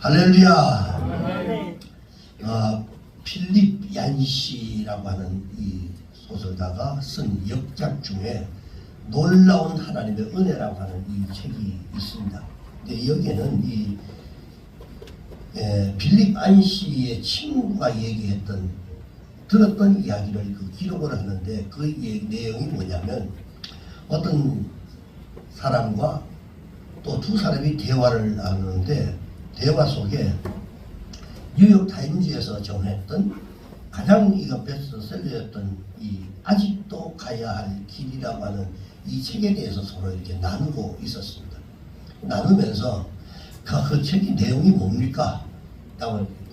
할렐루야. 필립 얀시라고 하는 이 소설가가 쓴 역작 중에 놀라운 하나님의 은혜라고 하는 이 책이 있습니다. 근데 여기에는 이 필립 얀시의 친구가 들었던 이야기를 기록을 하는데 그 내용이 뭐냐면 어떤 사람과 또 두 사람이 대화를 나누는데 대화 속에 뉴욕 타임즈에서 전했던 가장 베스트셀러였던 이 아직도 가야 할 길이라고 하는 이 책에 대해서 서로 이렇게 나누고 있었습니다. 나누면서 그 책의 내용이 뭡니까?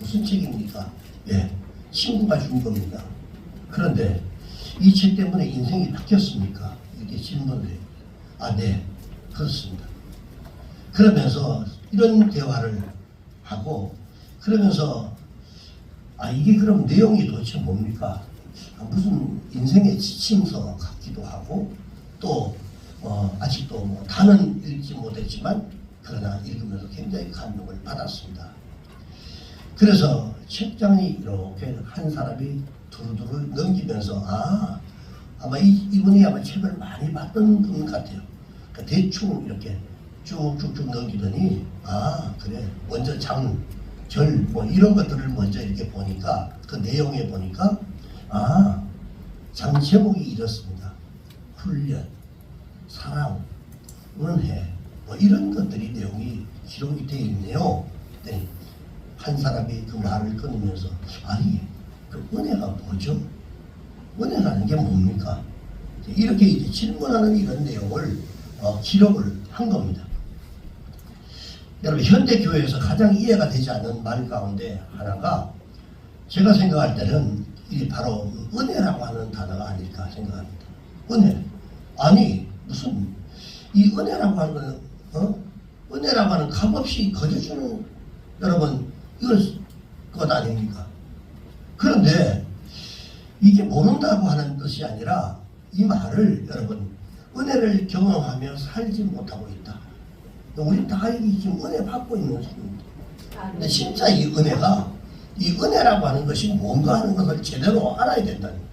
무슨 책입니까? 예, 친구가 준 겁니다. 그런데 이 책 때문에 인생이 바뀌었습니까? 이렇게 질문을 해요. 네, 그렇습니다. 그러면서 이런 대화를 하고 그러면서 이게 그럼 내용이 도대체 뭡니까? 무슨 인생의 지침서 같기도 하고 또 아직도 다는 읽지 못했지만 그러나 읽으면서 굉장히 감동을 받았습니다. 그래서 책장이 이렇게 한 사람이 두루두루 넘기면서 아마 이분이 아마 책을 많이 봤던 분 같아요. 그러니까 대충 이렇게 쭉쭉쭉 넘기더니 그래 먼저 장, 절 뭐 이런 것들을 먼저 이렇게 보니까 그 내용에 보니까 장 제목이 이렇습니다. 훈련, 사랑, 은혜 뭐 이런 것들이 내용이 기록이 되어 있네요. 네. 한 사람이 그 말을 끊으면서 그 은혜가 뭐죠? 은혜라는 게 뭡니까? 이렇게 이제 질문하는 이런 내용을 기록을 한 겁니다. 여러분 현대교회에서 가장 이해가 되지 않는 말 가운데 하나가 제가 생각할 때는 이 바로 은혜라고 하는 단어가 아닐까 생각합니다. 은혜. 무슨 이 은혜라고 하는 거는 은혜라고 하는 값없이 거저주는 여러분 이건 것 아닙니까? 그런데 이게 모른다고 하는 뜻이 아니라 이 말을 여러분 은혜를 경험하며 살지 못하고 있다. 우리 다 지금 은혜 받고 있는 사람입니다. 근데 진짜 이 은혜라고 하는 것이 뭔가 하는 것을 제대로 알아야 된다는 거예요.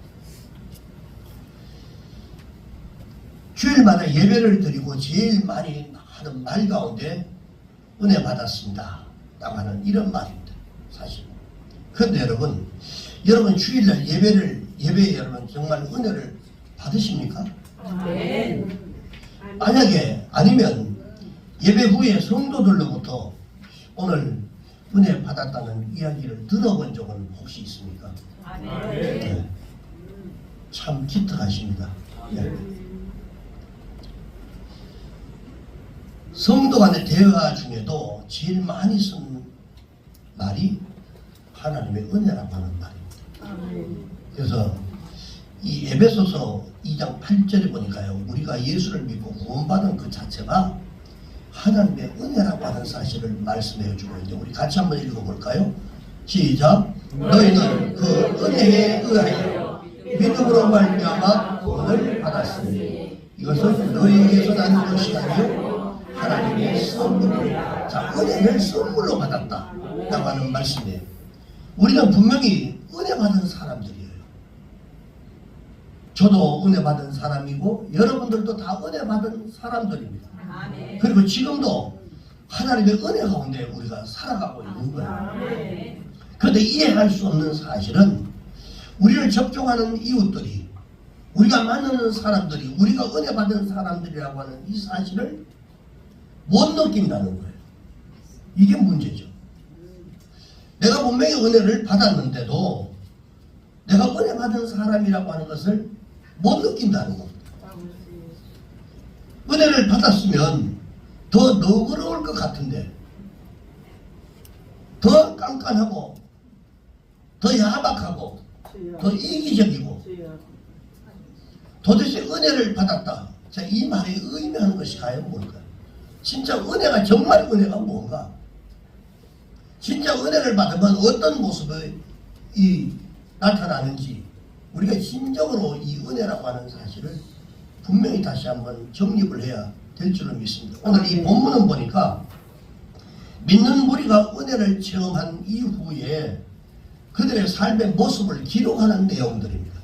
주일마다 예배를 드리고 제일 많이 하는 말 가운데 은혜 받았습니다 라고 하는 이런 말입니다. 사실. 그런데 여러분 주일날 예배에 여러분 정말 은혜를 받으십니까? 네. 만약에 아니면 예배 후에 성도들로부터 오늘 은혜 받았다는 이야기를 들어본 적은 혹시 있습니까? 네. 참 기특하십니다. 네. 성도 간의 대화 중에도 제일 많이 쓴 말이 하나님의 은혜라고 하는 말입니다. 그래서 이 에베소서 2장 8절에 보니까요, 우리가 예수를 믿고 구원받은 그 자체가 하나님의 은혜라고 하는 사실을 말씀해 주고 있는데 우리 같이 한번 읽어볼까요? 시작. 너희는 그 은혜에 의하여 믿음으로 말미암아 구원을 받았으니 이것은 너희에게서 난 것이 아니요 하나님의 선물이라. 자, 은혜를 선물로 받았다 라고 하는 말씀이에요. 우리는 분명히 은혜 받은 사람들이에요. 저도 은혜 받은 사람이고 여러분들도 다 은혜 받은 사람들입니다. 그리고 지금도 하나님의 은혜 가운데 우리가 살아가고 있는 거예요. 그런데 이해할 수 없는 사실은 우리를 접촉하는 이웃들이, 우리가 만나는 사람들이 우리가 은혜 받은 사람들이라고 하는 이 사실을 못 느낀다는 거예요. 이게 문제죠. 내가 분명히 은혜를 받았는데도 내가 은혜 받은 사람이라고 하는 것을 못 느낀다는 겁니다. 은혜를 받았으면 더 너그러울 것 같은데 더 깐깐하고 더 야박하고 더 이기적이고 도대체 은혜를 받았다. 자, 이 말이 의미하는 것이 과연 뭘까요? 진짜 은혜가 정말 은혜가 뭔가? 진짜 은혜를 받으면 어떤 모습이 나타나는지 우리가 심적으로 이 은혜라고 하는 사실을 분명히 다시 한번 정립을 해야 될 줄을 믿습니다. 오늘 이 본문은 보니까 믿는 무리가 은혜를 체험한 이후에 그들의 삶의 모습을 기록하는 내용들입니다.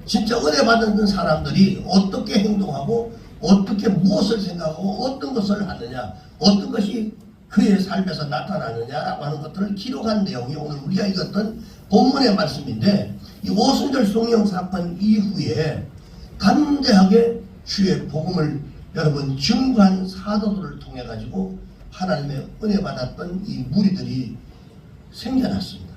진짜 은혜 받은 사람들이 어떻게 행동하고 어떻게 무엇을 생각하고 어떤 것을 하느냐, 어떤 것이 그의 삶에서 나타나느냐라고 하는 것들을 기록한 내용이 오늘 우리가 읽었던 본문의 말씀인데, 이 오순절 성령 사건 이후에 담대하게 주의 복음을 여러분 증거한 사도들을 통해 가지고 하나님의 은혜 받았던 이 무리들이 생겨났습니다.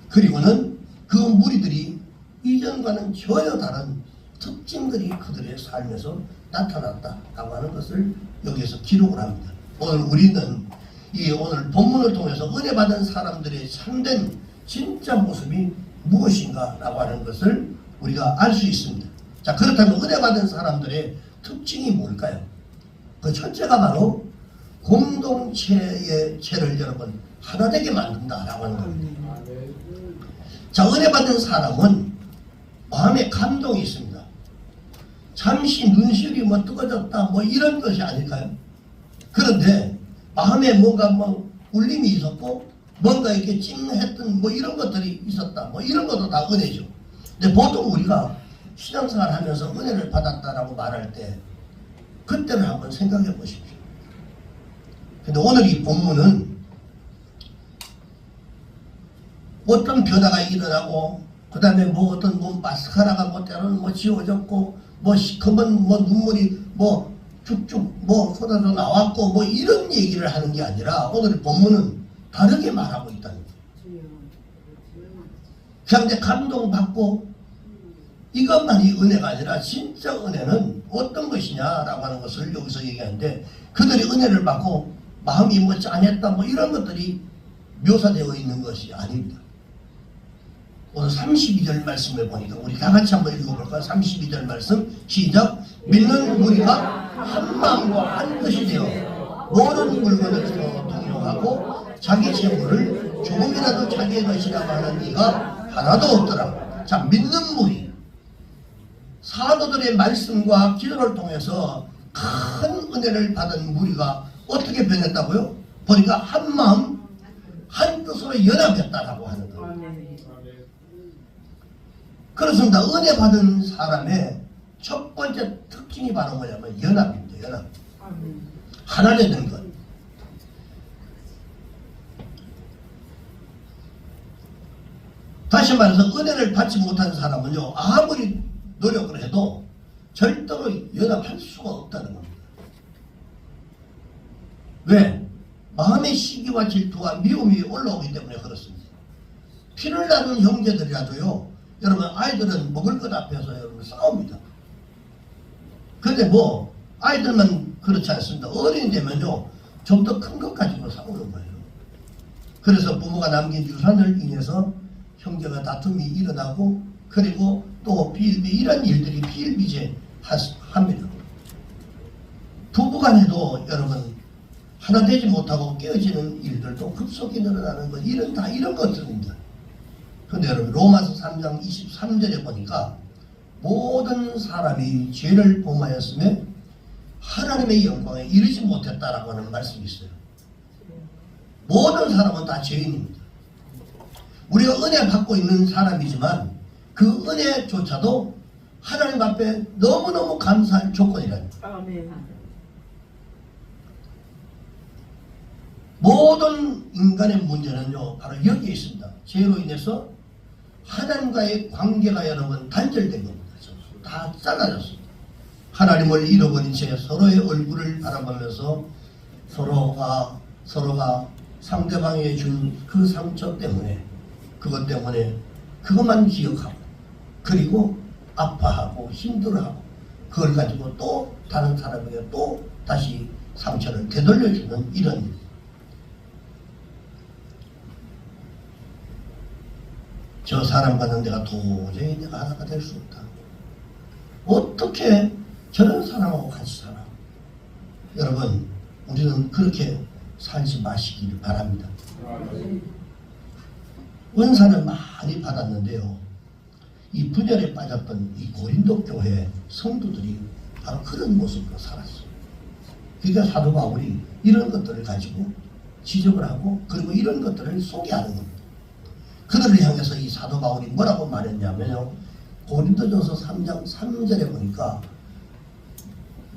그리고는 그 무리들이 이전과는 전혀 다른 특징들이 그들의 삶에서 나타났다라고 하는 것을 여기에서 기록을 합니다. 오늘 우리는 이 오늘 본문을 통해서 은혜 받은 사람들의 참된 진짜 모습이 무엇인가 라고 하는 것을 우리가 알 수 있습니다. 자, 그렇다면 은혜 받은 사람들의 특징이 뭘까요? 그 첫째가 바로 공동체의 죄를 여러분 하나 되게 만든다라고 하는 겁니다. 자, 은혜 받은 사람은 마음에 감동이 있습니다. 잠시 눈시울이 뭐 뜨거졌다 뭐 이런 것이 아닐까요? 그런데 마음에 뭔가 뭐 울림이 있었고 뭔가 이렇게 찡했던 뭐 이런 것들이 있었다 뭐 이런 것도 다 은혜죠. 근데 보통 우리가 신앙생활 하면서 은혜를 받았다라고 말할 때 그때를 한번 생각해 보십시오. 근데 오늘 이 본문은 어떤 변화가 일어나고 그 다음에 뭐 어떤 뭐 마스카라가 뭐 때로는 뭐 지워졌고 뭐 시커먼 뭐 눈물이 뭐 쭉쭉 뭐 쏟아져 나왔고 뭐 이런 얘기를 하는 게 아니라 오늘 본문은 다르게 말하고 있다는 거예요. 그냥 이제 감동받고 이것만이 은혜가 아니라 진짜 은혜는 어떤 것이냐라고 하는 것을 여기서 얘기하는데, 그들이 은혜를 받고 마음이 뭐 짠했다 뭐 이런 것들이 묘사되어 있는 것이 아닙니다. 오늘 32절 말씀을 보니까 우리 다 같이 한번 읽어볼까요? 32절 말씀 시작. 믿는 우리가 한 마음과 한 뜻이 되어 모든 물건을 서로 동용하고 자기 재물을 조금이라도 자기의 것이라고 하는 이가 하나도 없더라. 자, 믿는 무리, 사도들의 말씀과 기도를 통해서 큰 은혜를 받은 무리가 어떻게 변했다고요? 보니까 한 마음 한 뜻으로 연합했다라고 하는 거예요. 그렇습니다. 은혜 받은 사람의 첫 번째 특징이 바로 뭐냐면 연합입니다. 연합. 하나 되는 것. 다시 말해서 은혜를 받지 못한 사람은요, 아무리 노력을 해도 절대로 연합할 수가 없다는 겁니다. 왜? 마음의 시기와 질투와 미움이 올라오기 때문에 그렇습니다. 피를 나눈 형제들이라도요, 여러분 아이들은 먹을 것 앞에서 여러분 싸웁니다. 근데 뭐 아이들만 그렇지 않습니다. 어른이 되면요 좀 더 큰 것 가지고 싸우는 거예요. 그래서 부모가 남긴 유산을 인해서 형제가 다툼이 일어나고, 그리고 또 비일비 이런 일들이 비일비재 합니다. 부부간에도 여러분 하나 되지 못하고 깨어지는 일들도 급속히 늘어나는 것, 이런 것들입니다. 근데 여러분 로마서 3장 23절에 보니까 모든 사람이 죄를 범하였으며 하나님의 영광에 이르지 못했다라고 하는 말씀이 있어요. 모든 사람은 다 죄인입니다. 우리가 은혜 받고 있는 사람이지만 그 은혜조차도 하나님 앞에 너무너무 감사할 조건이랍니다. 아멘. 모든 인간의 문제는요 바로 여기에 있습니다. 죄로 인해서 하나님과의 관계가 여러분 단절된 겁니다. 다 잘라졌습니다. 하나님을 잃어버린 채 서로의 얼굴을 바라보면서 서로가 상대방에게 준 그 상처 때문에, 그것 때문에 그것만 기억하고, 그리고 아파하고 힘들어하고, 그걸 가지고 또 다른 사람에게 또 다시 상처를 되돌려주는 이런, 저 사람과는 내가 도저히 내가 하나가 될 수 없다. 어떻게 저런 사람하고 같이 살아? 여러분, 우리는 그렇게 살지 마시기를 바랍니다. 은사는 많이 받았는데요, 이 분열에 빠졌던 이 고린도 교회 성도들이 바로 그런 모습으로 살았어요. 그러니까 사도 바울이 이런 것들을 가지고 지적을 하고 그리고 이런 것들을 소개하는 겁니다. 그들을 향해서 이 사도 바울이 뭐라고 말했냐면요. 고린도전서 3장 3절에 보니까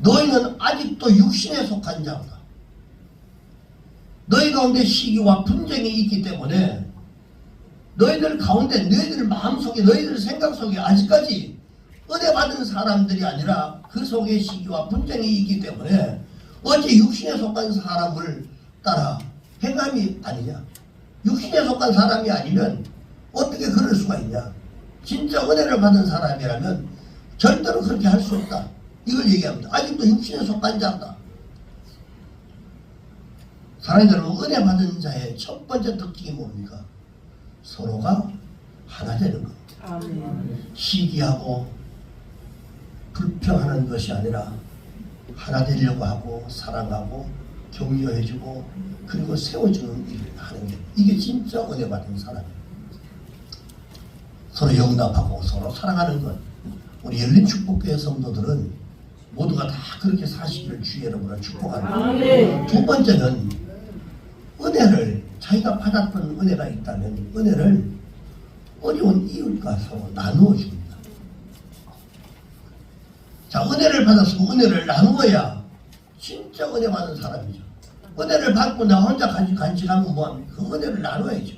너희는 아직도 육신에 속한 자다. 너희 가운데 시기와 분쟁이 있기 때문에 너희들 가운데 너희들 마음속에 너희들 생각 속에 아직까지 은혜 받은 사람들이 아니라 그 속에 시기와 분쟁이 있기 때문에 어째 육신에 속한 사람을 따라 행함이 아니냐. 육신에 속한 사람이 아니면 어떻게 그럴 수가 있냐. 진짜 은혜를 받은 사람이라면 절대로 그렇게 할 수 없다. 이걸 얘기합니다. 아직도 육신에 속한 자다. 사랑하는 여러분, 은혜 받은 자의 첫 번째 특징이 뭡니까? 서로가 하나 되는 겁니다. 아멘. 시기하고 불평하는 것이 아니라 하나 되려고 하고 사랑하고 격려해주고 그리고 세워주는 일을 하는 게 이게 진짜 은혜 받은 사람이에요. 서로 용납하고 서로 사랑하는 것. 우리 열린 축복교회 성도들은 모두가 다 그렇게 사시기를 주의 여러분을 축복합니다. 두 번째는 은혜를 자기가 받았던 은혜가 있다면 은혜를 어려운 이웃과 서로 나누어 줍니다. 자, 은혜를 받았으면 은혜를 나누어야 진짜 은혜 받은 사람이죠. 은혜를 받고 나 혼자 간직하면 뭐합니까? 그 은혜를 나눠야죠.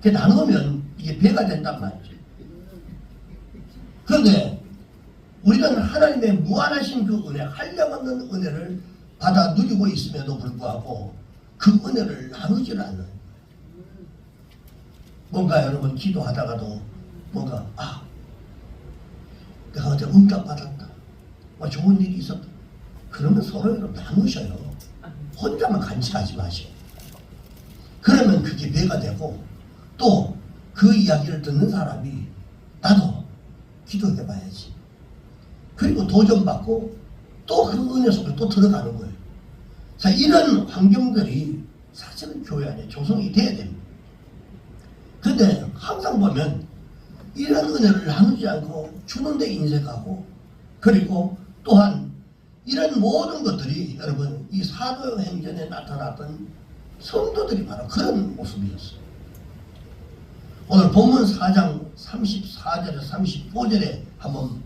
그 나누면 이게 배가 된단 말이죠. 그런데 우리는 하나님의 무한하신 그 은혜, 한량없는 은혜를 받아 누리고 있음에도 불구하고 그 은혜를 나누질 않아요. 뭔가 여러분 기도하다가도 뭔가 내가 어제 응답 받았다. 좋은 일이 있었다. 그러면 서로 여러분 나누셔요. 혼자만 간직하지 마시고. 그러면 그게 배가 되고 또 그 이야기를 듣는 사람이 나도 기도해봐야지. 그리고 도전받고 또 그 은혜 속에 또 들어가는 거예요. 자, 이런 환경들이 사실은 교회 안에 조성이 돼야 됩니다. 근데 항상 보면 이런 은혜를 나누지 않고 주는 데 인색하고 그리고 또한 이런 모든 것들이 여러분 이 사도행전에 나타났던 성도들이 바로 그런 모습이었어요. 오늘 본문 4장 34절에서 35절에 한번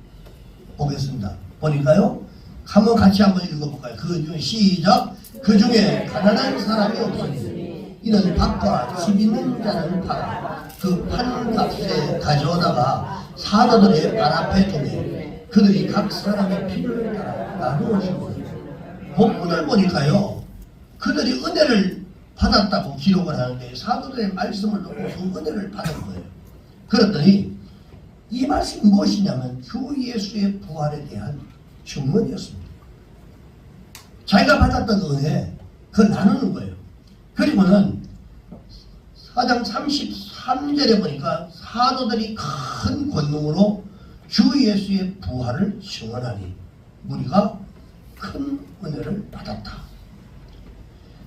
보겠습니다. 보니까요. 한번 같이 한번 읽어볼까요? 그 중에 시작. 그 중에 가난한 사람이 없으니 이는 밭과 집 있는 자는 팔아 그 판값에 가져오다가 사도들의 발 앞에 두매 그들이 각 사람의 필요를 따라 나누어 주고 본문을 보니까요. 그들이 은혜를 받았다고 기록을 하는데 사도들의 말씀을 듣고 그 은혜를 받은 거예요. 그랬더니 이 말씀이 무엇이냐면 주 예수의 부활에 대한 증언이었습니다. 자기가 받았던 은혜 그걸 나누는 거예요. 그리고는 4장 33절에 보니까 사도들이 큰 권능으로 주 예수의 부활을 증언하니 우리가 큰 은혜를 받았다.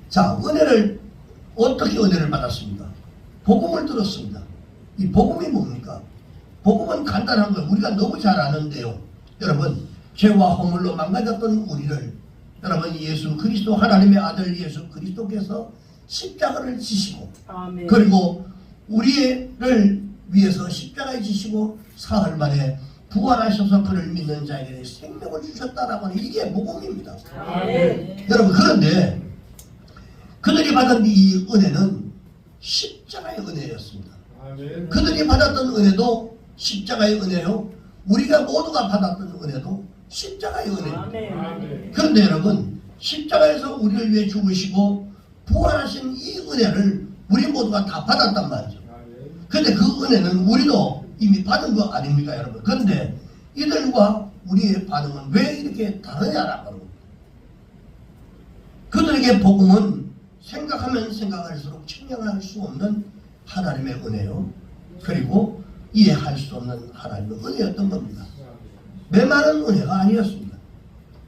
자, 은혜를 어떻게 은혜를 받았습니까? 복음을 들었습니다. 이 복음이 뭡니까? 복음은 간단한 걸 우리가 너무 잘 아는데요. 여러분, 죄와 허물로 망가졌던 우리를 여러분 예수 그리스도 하나님의 아들 예수 그리스도께서 십자가를 지시고 아멘. 그리고 우리를 위해서 십자가에 지시고 사흘 만에 부활하셔서 그를 믿는 자에게 생명을 주셨다라고 하는 이게 복음입니다. 아멘. 여러분 그런데 그들이 받은 이 은혜는 십자가의 은혜였습니다. 아멘. 그들이 받았던 은혜도 십자가의 은혜요. 우리가 모두가 받았던 은혜도 십자가의 은혜입니다. 그런데 여러분 십자가에서 우리를 위해 죽으시고 부활하신 이 은혜를 우리 모두가 다 받았단 말이죠. 그런데 그 은혜는 우리도 이미 받은 거 아닙니까 여러분? 그런데 이들과 우리의 반응은 왜 이렇게 다르냐라고 합니다. 그들에게 복음은 생각하면 생각할수록 측량할 수 없는 하나님의 은혜요. 그리고 이해할 수 없는 하나님의 은혜였던 겁니다. 메마른 은혜가 아니었습니다.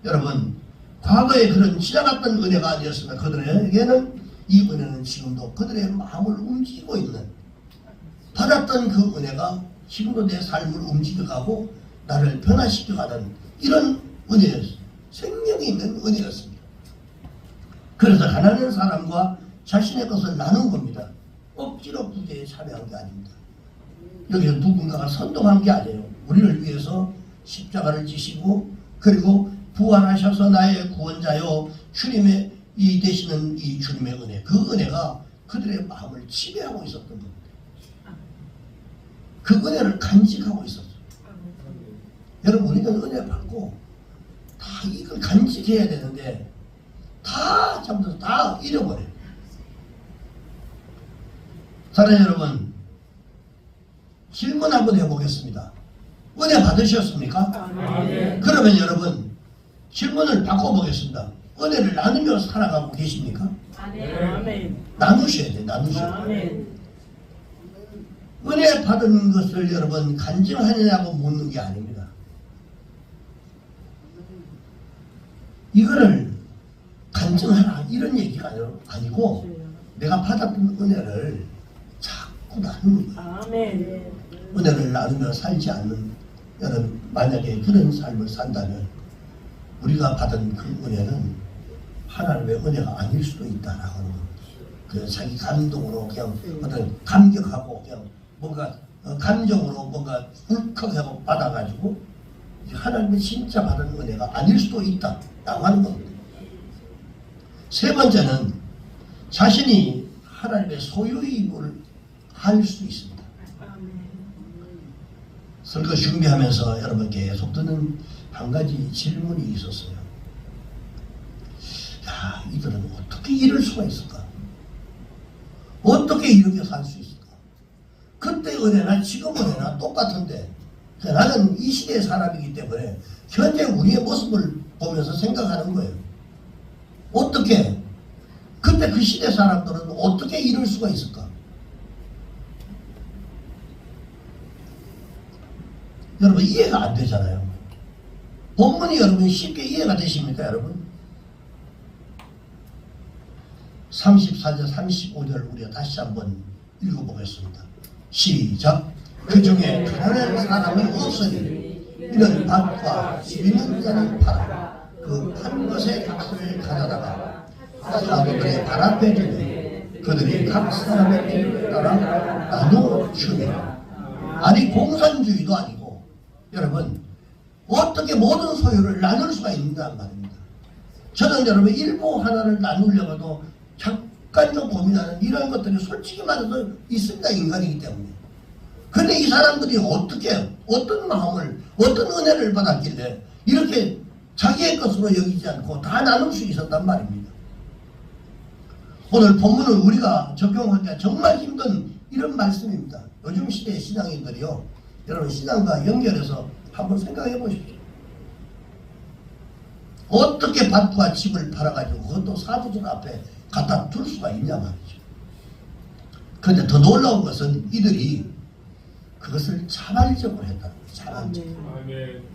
여러분 과거에 그런 지나갔던 은혜가 아니었습니다. 그들에게는 이 은혜는 지금도 그들의 마음을 움직이고 있는 받았던 그 은혜가 지금도 내 삶을 움직여가고 나를 변화시켜가는 이런 은혜였습니다. 생명이 있는 은혜였습니다. 그래서 가난한 사람과 자신의 것을 나눈 겁니다. 억지로 구제에 참여한 게 아닙니다. 여기서 누군가가 선동한 게 아니에요. 우리를 위해서 십자가를 지시고 그리고 부활하셔서 나의 구원자요 주님의 이 되시는 이 주님의 은혜, 그 은혜가 그들의 마음을 지배하고 있었던 겁니다. 그 은혜를 간직하고 있었어요. 여러분, 우리는 은혜 받고 다 이걸 간직해야 되는데 다 잠들어서 다 잃어버려요. 사랑하는 여러분, 질문 한번 해보겠습니다. 은혜 받으셨습니까? 아멘. 그러면 여러분, 질문을 바꿔보겠습니다. 은혜를 나누며 살아가고 계십니까? 아멘. 나누셔야 돼요. 나누셔야 돼요. 아멘. 은혜 받은 것을 여러분 간증하느냐고 묻는 게 아닙니다. 이거를 간증하라 이런 얘기가 아니고 내가 받았던 은혜를 자꾸 나누는 거예요. 아멘. 은혜를 나누며 살지 않는 여러분, 만약에 그런 삶을 산다면 우리가 받은 그 은혜는 하나님의 은혜가 아닐 수도 있다라고 하는 겁니다. 그 자기 감동으로 그냥 어떤 감격하고 그냥 뭔가 감정으로 뭔가 울컥하고 받아가지고 하나님의 진짜 받은 은혜가 아닐 수도 있다라고 하는 겁니다. 세 번째는 자신이 하나님의 소유임을 할 수 있습니다. 설교 준비하면서 여러분 계속 듣는 한 가지 질문이 있었어요. 야, 이들은 어떻게 이럴 수가 있을까? 어떻게 이렇게 살 수 있을까? 그때 은혜나 지금 은혜나 똑같은데 나는 이 시대의 사람이기 때문에 현재 우리의 모습을 보면서 생각하는 거예요. 어떻게 그때 그 시대 사람들은 어떻게 이럴 수가 있을까? 여러분 이해가 안 되잖아요. 본문이 여러분 쉽게 이해가 되십니까 여러분? 34절 35절 우리가 다시 한번 읽어보겠습니다. 시작. 그 중에 가난한 사람이 없으니 이는 밭과 집 있는 자는 팔아 그 판 것의 값을 가져다가 사도들의 발 앞에 두니 그들이 각 사람의 필요에 따라 나누어 주니. 아니 공산주의도 아니고 여러분 어떻게 모든 소유를 나눌 수가 있는가 말입니다. 저는 여러분 일부 하나를 나누려고도 잠깐 좀 고민하는 이런 것들이 솔직히 말해서 있습니다. 인간이기 때문에. 근데 이 사람들이 어떻게 어떤 마음을 어떤 은혜를 받았길래 이렇게 자기의 것으로 여기지 않고 다 나눌 수 있었단 말입니다. 오늘 본문을 우리가 적용하기가 정말 힘든 이런 말씀입니다. 요즘 시대의 신앙인들이요, 여러분 신앙과 연결해서 한번 생각해 보십시오. 어떻게 밭과 집을 팔아가지고 그것도 사도들 앞에 갖다 둘 수가 있냐 말이죠. 그런데 더 놀라운 것은 이들이 그것을 자발적으로 했다는 거예요. 자발적으로.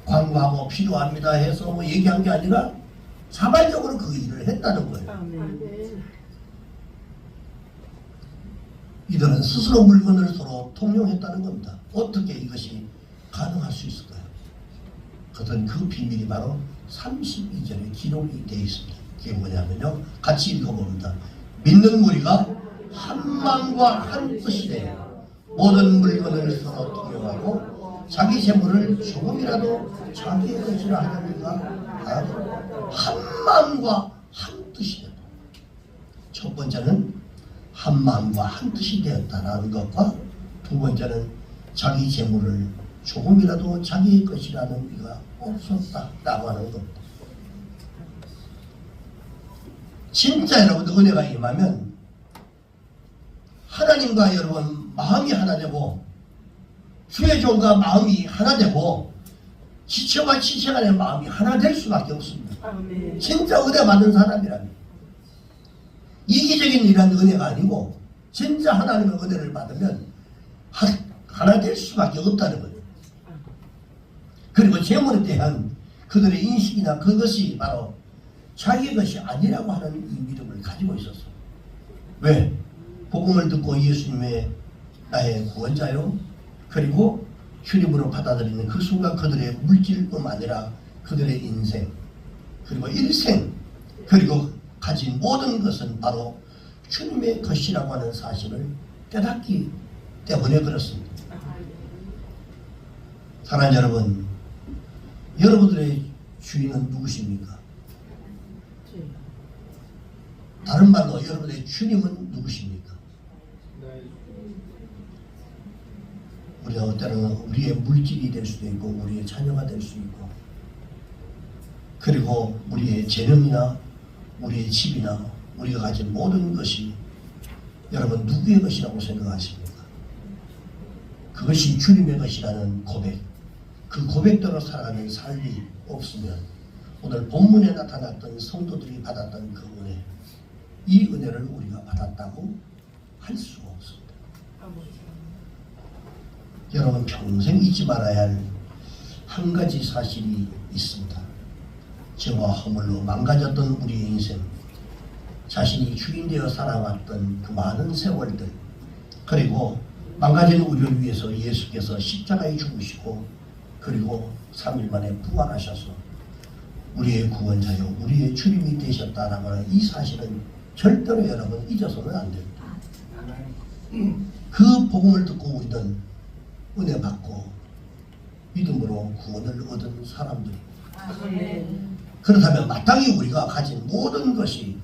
광고하고 필요합니다 해서 뭐 얘기한 게 아니라 자발적으로 그 일을 했다는 거예요. 이들은 스스로 물건을 서로 통용했다는 겁니다. 어떻게 이것이 가능할 수 있을까요? 그것은 그 비밀이 바로 32절에 기록이 되어 있습니다. 그게 뭐냐면요, 같이 읽어봅니다. 믿는 무리가 한 마음과 한 뜻이 되어 모든 물건을 서로 통용하고 자기 재물을 조금이라도 자기의 것이라 하려니까 한 마음과 한 뜻이 되었다. 첫 번째는 한 마음과 한 뜻이 되었다라는 것과 두 번째는 자기 재물을 조금이라도 자기의 것이라는 이가 없었다라고 하는 겁니다. 진짜 여러분 은혜가 임하면 하나님과 여러분 마음이 하나 되고 주의 종과 마음이 하나 되고 지체와 지체 간의 마음이 하나 될 수밖에 없습니다. 아멘. 진짜 은혜 받은 사람이라면 이기적인 일한 은혜가 아니고 진짜 하나님의 은혜를 받으면 하나 될 수밖에 없다는 거예요. 그리고 재물에 대한 그들의 인식이나 그것이 바로 자기의 것이 아니라고 하는 이 믿음을 가지고 있었어. 왜? 복음을 듣고 예수님의 나의 구원자요, 그리고 주님으로 받아들이는 그 순간 그들의 물질뿐 아니라 그들의 인생, 그리고 일생, 그리고 가진 모든 것은 바로 주님의 것이라고 하는 사실을 깨닫기 때문에 그렇습니다. 사랑하는 여러분, 여러분들의 주인은 누구십니까? 다른 말로 여러분의 주님은 누구십니까? 우리가 때로는 우리의 물질이 될 수도 있고 우리의 자녀가 될 수 있고 그리고 우리의 재능이나 우리의 집이나 우리가 가진 모든 것이 여러분 누구의 것이라고 생각하십니까? 그것이 주님의 것이라는 고백, 그 고백대로 살아가는 삶이 없으면 오늘 본문에 나타났던 성도들이 받았던 그 은혜, 이 은혜를 우리가 받았다고 할 수가 없습니다. 여러분 평생 잊지 말아야 할 한 가지 사실이 있습니다. 죄와 허물로 망가졌던 우리의 인생, 자신이 주인 되어 살아왔던 그 많은 세월들, 그리고 망가진 우리를 위해서 예수께서 십자가에 죽으시고 그리고 3일 만에 부활하셔서 우리의 구원자요 우리의 주님이 되셨다라고 하는 이 사실은 절대로 여러분 잊어서는 안 됩니다. 그 복음을 듣고 우리는 은혜 받고 믿음으로 구원을 얻은 사람들입니다. 그렇다면 마땅히 우리가 가진 모든 것이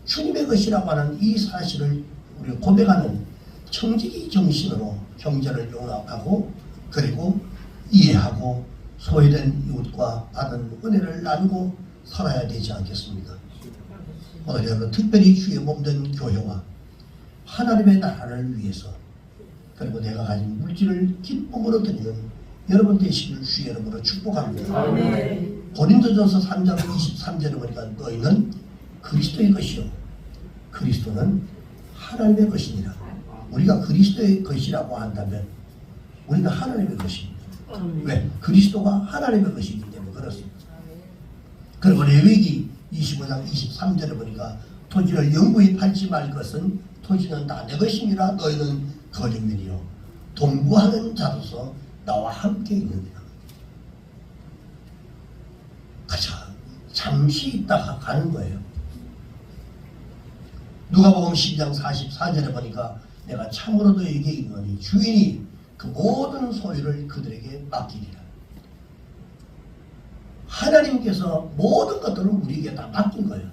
주님의 것이라고 하는 이 사실을 우리가 고백하는 청지기 정신으로 형제를 용납하고 그리고 이해하고 소외된 이웃과 받은 은혜를 나누고 살아야 되지 않겠습니까? 오늘 여러분 특별히 주의 몸된 교회와 하나님의 나라를 위해서 그리고 내가 가진 물질을 기쁨으로 드리는 여러분 되시길 주의 이름으로 축복합니다. 고린도전서 3장 23절에 보니까 너희는 그리스도의 것이요 그리스도는 하나님의 것이니라. 우리가 그리스도의 것이라고 한다면 우리는 하나님의 것입니다. 왜? 그리스도가 하나님의 것이기 때문에 그렇습니다. 그리고 레위기 25장 23절에 보니까 토지를 영구히 팔지 말 것은 토지는 다 내 것이니라. 너희는 거짓말이요 동부하는 자로서 나와 함께 있느니라. 가자 잠시 있다가 가는 거예요. 누가복음 12장 44절에 보니까 내가 참으로 너에게 이르노니 주인이 그 모든 소유를 그들에게 맡기리라. 하나님께서 모든 것들을 우리에게 다 맡긴 거예요.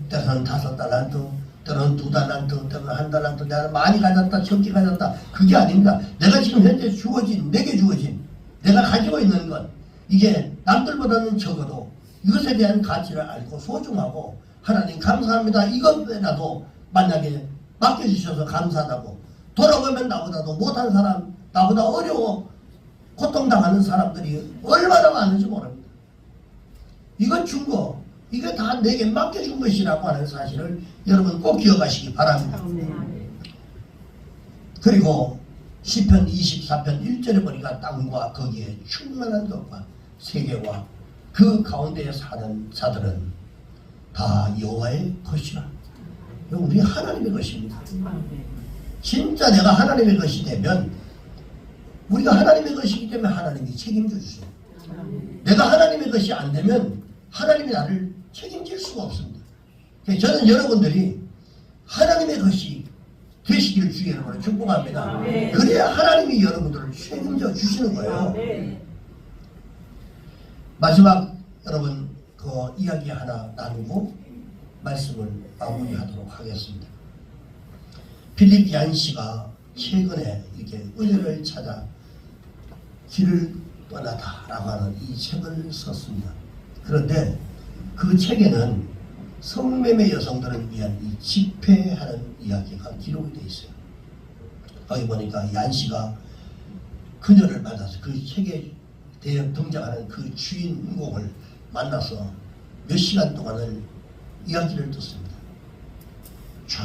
때로는 5달란트, 때로는 2달란트, 때로는 1달란트, 내가 많이 가졌다, 적게 가졌다. 그게 아닙니다. 내가 지금 현재 주어진, 내게 주어진, 내가 가지고 있는 것, 이게 남들보다는 적어도 이것에 대한 가치를 알고 소중하고 하나님 감사합니다. 이것이라도 만약에 맡겨주셔서 감사하다고 돌아보면 나보다도 못한 사람, 나보다 어려워 고통당하는 사람들이 얼마나 많은지 모릅니다. 이건 준 거, 이게 다 내게 맡겨준 것이라고 하는 사실을 여러분 꼭 기억하시기 바랍니다. 그리고 시편 24편 1절에 보니까 땅과 거기에 충만한 것과 세계와 그 가운데에 사는 자들은 다 여호와의 것이라. 우리 하나님의 것입니다. 진짜 내가 하나님의 것이 되면 우리가 하나님의 것이기 때문에 하나님이 책임져 주세요. 내가 하나님의 것이 안 되면 하나님이 나를 책임질 수가 없습니다. 저는 여러분들이 하나님의 것이 되시기를 주의 이름으로 축복합니다. 그래야 하나님이 여러분들을 책임져 주시는 거예요. 마지막 여러분 그 이야기 하나 나누고 말씀을 마무리하도록 하겠습니다. 필립 얀 씨가 최근에 이렇게 은혜를 찾아 길을 떠나다라고 하는 이 책을 썼습니다. 그런데 그 책에는 성매매 여성들을 위한 이 집회하는 이야기가 기록이 되어 있어요. 거기 보니까 얀 씨가 그녀를 만나서 그 책에 등장하는 그 주인공을 만나서 몇 시간 동안을 이야기를 듣습니다. 쭉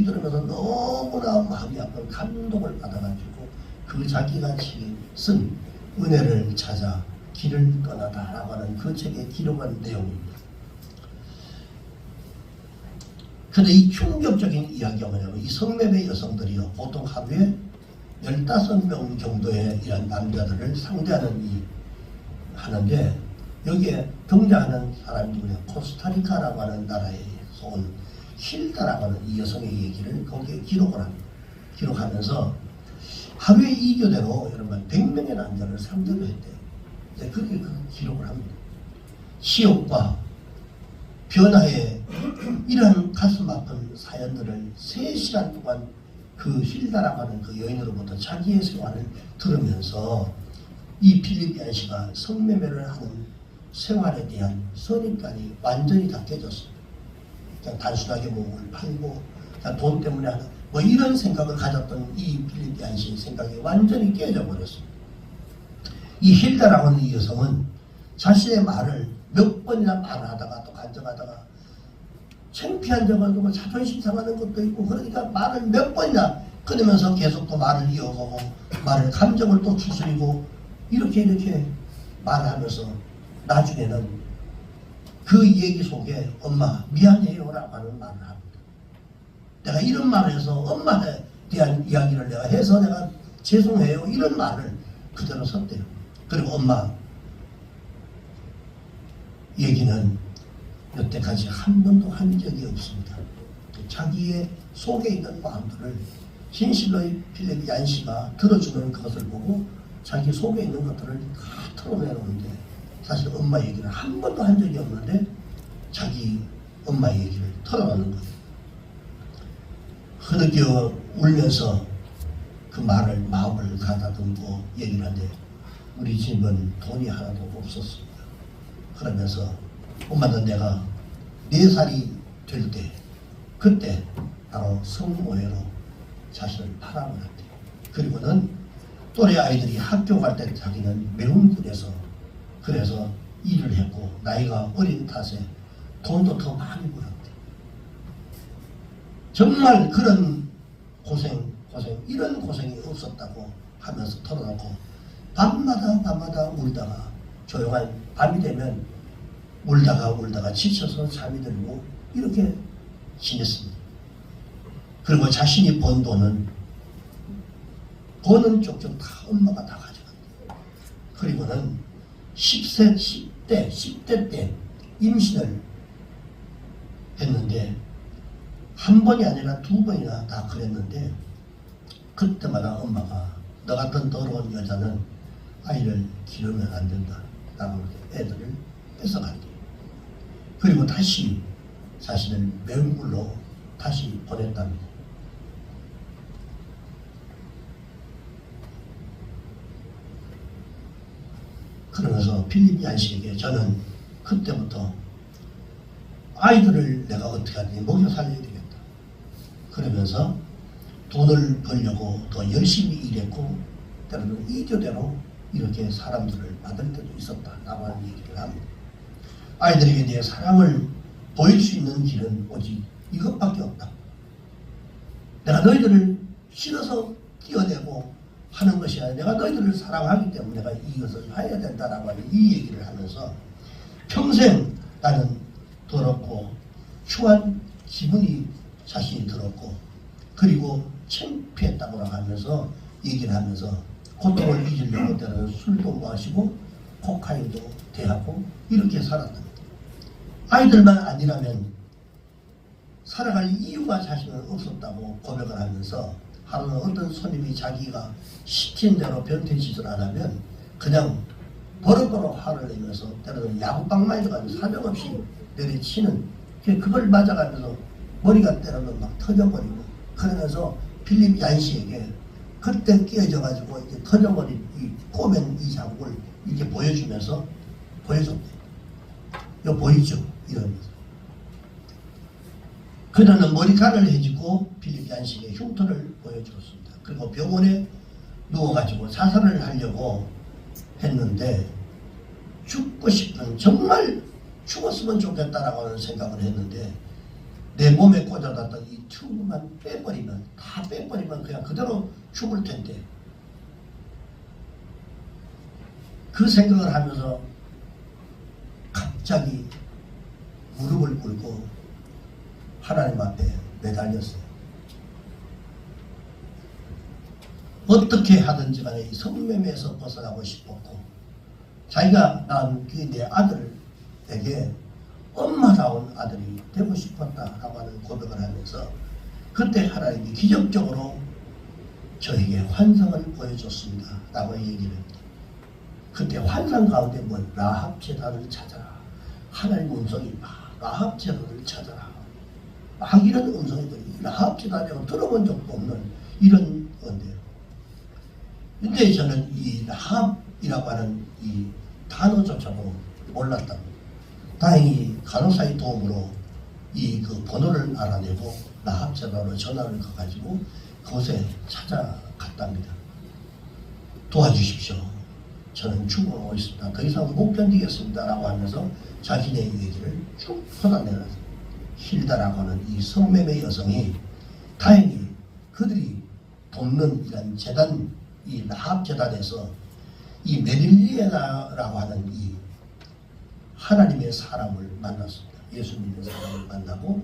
들으면서 너무나 마음이 아픈 감동을 받아가지고 그 자기가 쓴 은혜를 찾아 길을 떠나다라고 하는 그 책에 기록한 내용입니다. 그런데 이 충격적인 이야기가 뭐냐면 이 성매매 여성들이요 보통 하루에 15명 정도의 이런 남자들을 상대하는 하는데 여기에 등장하는 사람이 누구냐 코스타리카라고 하는 나라에서 온 힐다라고 하는 이 여성의 얘기를 거기에 기록을 합니다. 기록하면서 하루에 2교대로 여러분 100명의 남자를 상대로 했대요. 네, 그렇게 그 기록을 합니다. 시욕과 변화의 이런 가슴 아픈 사연들을 3시간 동안 그 힐다라고 하는 그 여인으로부터 자기의 생활을 들으면서 이 필리피안 씨가 성매매를 하는 생활에 대한 선입관이 완전히 다 깨졌어요. 그냥 단순하게 몸을 팔고 그냥 돈 때문에 하는 뭐 이런 생각을 가졌던 이 필리피안 씨의 생각이 완전히 깨져버렸어요. 이 힐다라고 하는 이 여성은 자신의 말을 몇 번이나 말하다가 또 간증하다가 창피한 적은 뭐 자존심 상하는 것도 있고 그러니까 말을 몇 번이나 끊으면서 계속 또 말을 이어가고 말을 감정을 또 추스리고 이렇게 말을 하면서 나중에는 그 얘기 속에 엄마 미안해요 라고 하는 말을 합니다. 내가 이런 말을 해서 엄마에 대한 이야기를 내가 해서 내가 죄송해요 이런 말을 그대로 썼대요. 그리고 엄마 얘기는 여태까지 한 번도 한 적이 없습니다. 자기의 속에 있는 마음들을 진실로의 필리피안 씨가 들어주는 것을 보고 자기 속에 있는 것들을 다 털어내놓는데 사실 엄마 얘기를 한 번도 한 적이 없는데 자기 엄마 얘기를 털어놓는 거예요. 흐느껴 울면서 그 말을 마음을 가다듬고 얘기를 하는데 우리 집은 돈이 하나도 없었습니다. 그러면서 엄마는 내가 4살이 될 때 그때 바로 성모회로 자신을 팔아버렸대. 그리고는 또래 아이들이 학교 갈 때 자기는 매운굴에서 그래서 일을 했고 나이가 어린 탓에 돈도 더 많이 벌었대. 정말 그런 고생 이런 고생이 없었다고 하면서 털어놓고 밤마다 울다가 조용한 밤이 되면 울다가 지쳐서 잠이 들고 이렇게 지냈습니다. 그리고 자신이 번 돈은 버는 쪽쪽 다 엄마가 다 가져간다. 그리고는 10대 때 임신을 했는데 한 번이 아니라 2번이나 다 그랬는데 그때마다 엄마가 너 같은 더러운 여자는 아이를 기르면 안 된다 라고 애들을 뺏어간대요. 그리고 다시 자신을 매운굴로 다시 보냈답니다. 그러면서 필리피안 씨에게 저는 그때부터 아이들을 내가 어떻게 하든지 먹여 살려야 되겠다. 그러면서 돈을 벌려고 더 열심히 일했고 때로는 이교대로 이렇게 사람들을 받을 때도 있었다 라고 하는 얘기를 합니다. 아이들에게 내 사랑을 보일 수 있는 길은 오직 이것밖에 없다. 내가 너희들을 싫어서 뛰어내고 하는 것이 아니라 내가 너희들을 사랑하기 때문에 내가 이것을 해야 된다라고 하는 이 얘기를 하면서 평생 나는 더럽고 추한 기분이 자신이 들었고 그리고 창피했다고 하면서 얘기를 하면서 고통을 잊으려고 때로는 술도 마시고 코카인도 대하고 이렇게 살았다. 아이들만 아니라면 살아갈 이유가 자신은 없었다고 고백을 하면서 하루는 어떤 손님이 자기가 시킨 대로 변태짓을 안 하면 그냥 버럭버럭 화를 내면서 때로는 야구방망이 들어가지고 사정없이 내리치는 그걸 맞아가면서 머리가 때로는 막 터져버리고 그러면서 필리피안 씨에게 그때 깨어져가지고 이제 터져버린 이 꼬맨 이 자국을 이렇게 보여주면서 보여줬대. 이거 보이죠? 이러면서. 그녀는 머리카락을 해주고 필리피안 씨에게 흉터를 보여주었습니다. 그리고 병원에 누워가지고 자살을 하려고 했는데 죽고 싶은 정말 죽었으면 좋겠다라고 하는 생각을 했는데 내 몸에 꽂아놨던 이 튜브만 빼버리면 다 빼버리면 그냥 그대로 죽을 텐데 그 생각을 하면서 갑자기 무릎을 꿇고 하나님 앞에 매달렸어요. 어떻게 하든지 간에 이 성매매에서 벗어나고 싶었고 자기가 낳은 내 아들에게 엄마다운 아들이 되고 싶었다라고 하는 고백을 하면서 그때 하나님이 기적적으로 저에게 환상을 보여줬습니다 라고 얘기를 합니다. 그때 환상 가운데 뭐 라합 제단을 찾아라, 하나님 음성이 막 라합 제단을 찾아라 막 이런 음성이들이 라합 제단이라고 들어본 적도 없는 이런 건데요. 근데 저는 이 라합이라고 하는 이 단어조차도 몰랐다. 다행히 간호사의 도움으로 이 그 번호를 알아내고 라합 제단으로 전화를 가가지고 그곳에 찾아갔답니다. 도와주십시오. 저는 죽어가고 있습니다. 더 이상 못 견디겠습니다. 라고 하면서 자신의 얘기를 쭉 쏟아내는 힐다라고 하는 이 성매매 여성이 다행히 그들이 돕는 이런 재단, 이 라합 재단에서 이 메릴리에나라고 하는 이 하나님의 사람을 만났습니다. 예수 믿는 사람을 만나고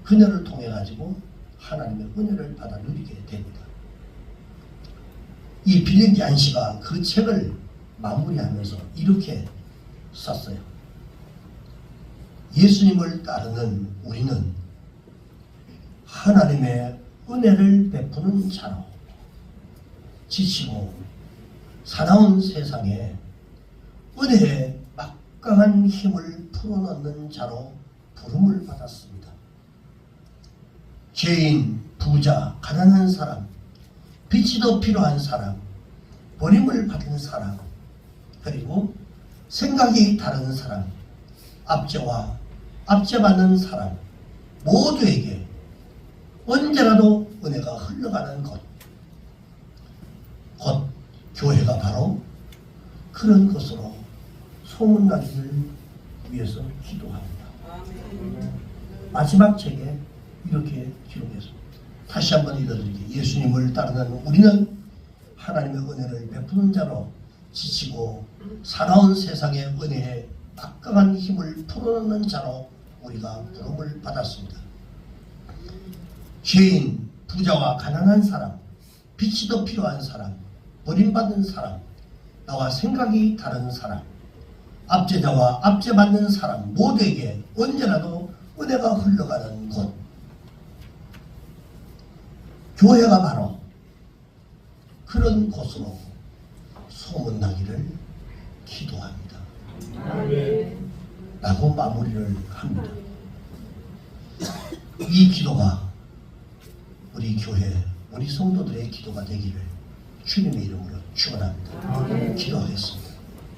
그녀를 통해 가지고 하나님의 은혜를 받아 누리게 됩니다. 이 빌립 얀시가 그 책을 마무리하면서 이렇게 썼어요. 예수님을 따르는 우리는 하나님의 은혜를 베푸는 자로 지치고 사나운 세상에 은혜의 막강한 힘을 풀어넣는 자로 부름을 받았습니다. 죄인, 부자, 가난한 사람, 빛이 더 필요한 사람, 버림을 받은 사람, 그리고 생각이 다른 사람, 압제와 압제받는 사람 모두에게 언제라도 은혜가 흘러가는 것, 곧 교회가 바로 그런 것으로 소문나기를 위해서 기도합니다. 마지막 책에 이렇게 기록했습니다. 다시 한번 읽어드릴게요. 예수님을 따르는 우리는 하나님의 은혜를 베푸는 자로 지치고 사나운 세상의 은혜에 막강한 힘을 풀어넣는 자로 우리가 부름을 받았습니다. 죄인, 부자와 가난한 사람, 빛이 더 필요한 사람, 버림받은 사람, 나와 생각이 다른 사람, 압제자와 압제받는 사람 모두에게 언제라도 은혜가 흘러가는 곳, 교회가 바로 그런 곳으로 소문나기를 기도합니다. 라고 마무리를 합니다. 이 기도가 우리 교회, 우리 성도들의 기도가 되기를 주님의 이름으로 축원합니다. 기도하겠습니다.